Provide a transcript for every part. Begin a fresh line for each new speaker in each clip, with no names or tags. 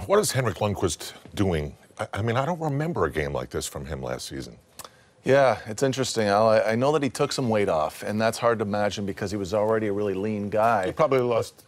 what is Henrik Lundqvist doing? I mean, I don't remember a game like this from him last season.
Yeah, it's interesting, Al. I know that he took some weight off, and that's hard to imagine because he was already a really lean guy.
He probably lost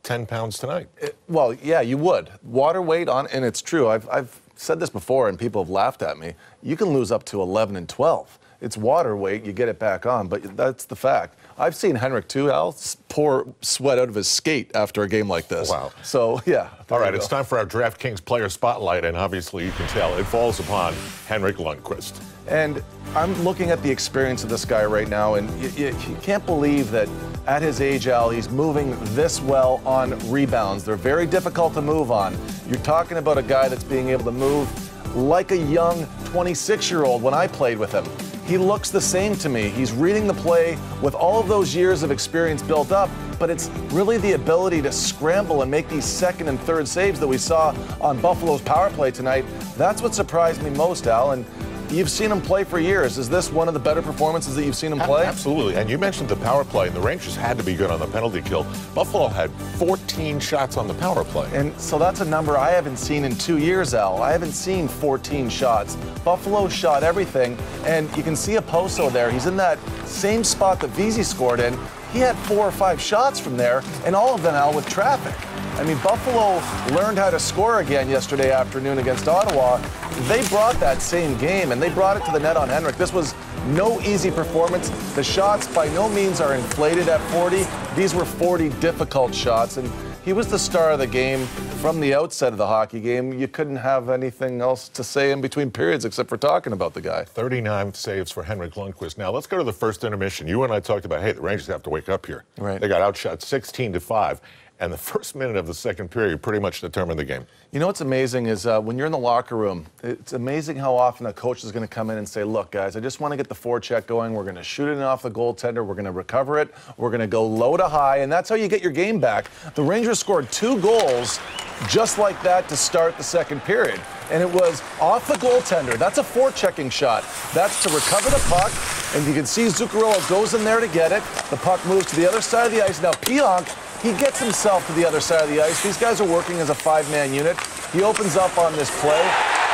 10 pounds tonight.
Well, yeah, you would. Water weight on, and it's true. I've said this before, and people have laughed at me. You can lose up to 11 and 12. It's water weight, you get it back on, but that's the fact. I've seen Henrik, too, Al, pour sweat out of his skate after a game like this.
Wow.
So, yeah.
All right, it's time for our DraftKings player spotlight, and obviously you can tell it falls upon Henrik Lundqvist.
And I'm looking at the experience of this guy right now, and you can't believe that at his age, Al, he's moving this well on rebounds. They're very difficult to move on. You're talking about a guy that's being able to move like a young 26-year-old when I played with him. He looks the same to me. He's reading the play with all of those years of experience built up, but it's really the ability to scramble and make these second and third saves that we saw on Buffalo's power play tonight. That's what surprised me most, Al. And you've seen him play for years. Is this one of the better performances that you've seen him play?
Absolutely. And you mentioned the power play, and the Rangers had to be good on the penalty kill. Buffalo had 14 shots on the power play.
And so that's a number I haven't seen in 2 years, Al. I haven't seen 14 shots. Buffalo shot everything, and you can see Oposo there. He's in that same spot that Vesey scored in. He had 4 or 5 shots from there, and all of them, Al, with traffic. I mean, Buffalo learned how to score again yesterday afternoon against Ottawa. They brought that same game, and they brought it to the net on Henrik. This was no easy performance. The shots by no means are inflated at 40. These were 40 difficult shots, and he was the star of the game from the outset of the hockey game. You couldn't have anything else to say in between periods except for talking about the guy.
39 saves for Henrik Lundqvist. Now, let's go to the first intermission. You and I talked about, hey, the Rangers have to wake up here.
Right.
They got outshot 16-5. And the first minute of the second period pretty much determined the game.
You know what's amazing is when you're in the locker room, it's amazing how often a coach is going to come in and say, look, guys, I just want to get the forecheck going. We're going to shoot it off the goaltender. We're going to recover it. We're going to go low to high, and that's how you get your game back. The Rangers scored 2 goals just like that to start the second period. And it was off the goaltender. That's a forechecking shot. That's to recover the puck. And you can see Zuccarello goes in there to get it. The puck moves to the other side of the ice. Now, Pionk, he gets himself to the other side of the ice. These guys are working as a 5-man unit. He opens up on this play,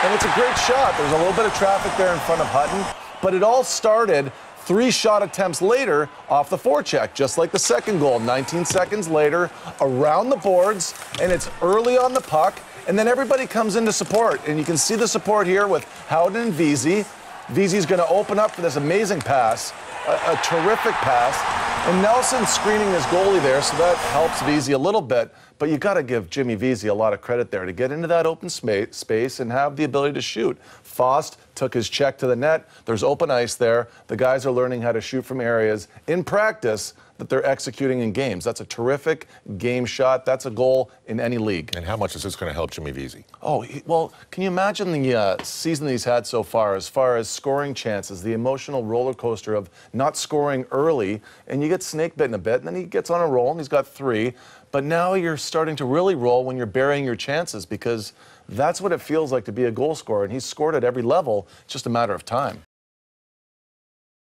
and it's a great shot. There's a little bit of traffic there in front of Hutton, but it all started 3 shot attempts later off the forecheck, just like the second goal. 19 seconds later, around the boards, and it's early on the puck, and then everybody comes in to support. And you can see the support here with Howden and Vesey. Vesey's going to open up for this amazing pass, a terrific pass. And Nelson screening his goalie there, so that helps Vesey a little bit. But you got to give Jimmy Vesey a lot of credit there to get into that open space and have the ability to shoot. Fost took his check to the net. There's open ice there. The guys are learning how to shoot from areas in practice that they're executing in games. That's a terrific game shot. That's a goal in any league.
And how much is this going to help Jimmy Vesey?
Oh, well, can you imagine the season that he's had so far as scoring chances, the emotional roller coaster of not scoring early, and you get snake bitten a bit, and then he gets on a roll, and he's got 3. But now you're starting to really roll when you're burying your chances, because that's what it feels like to be a goal scorer, and he's scored at every level. It's just a matter of time.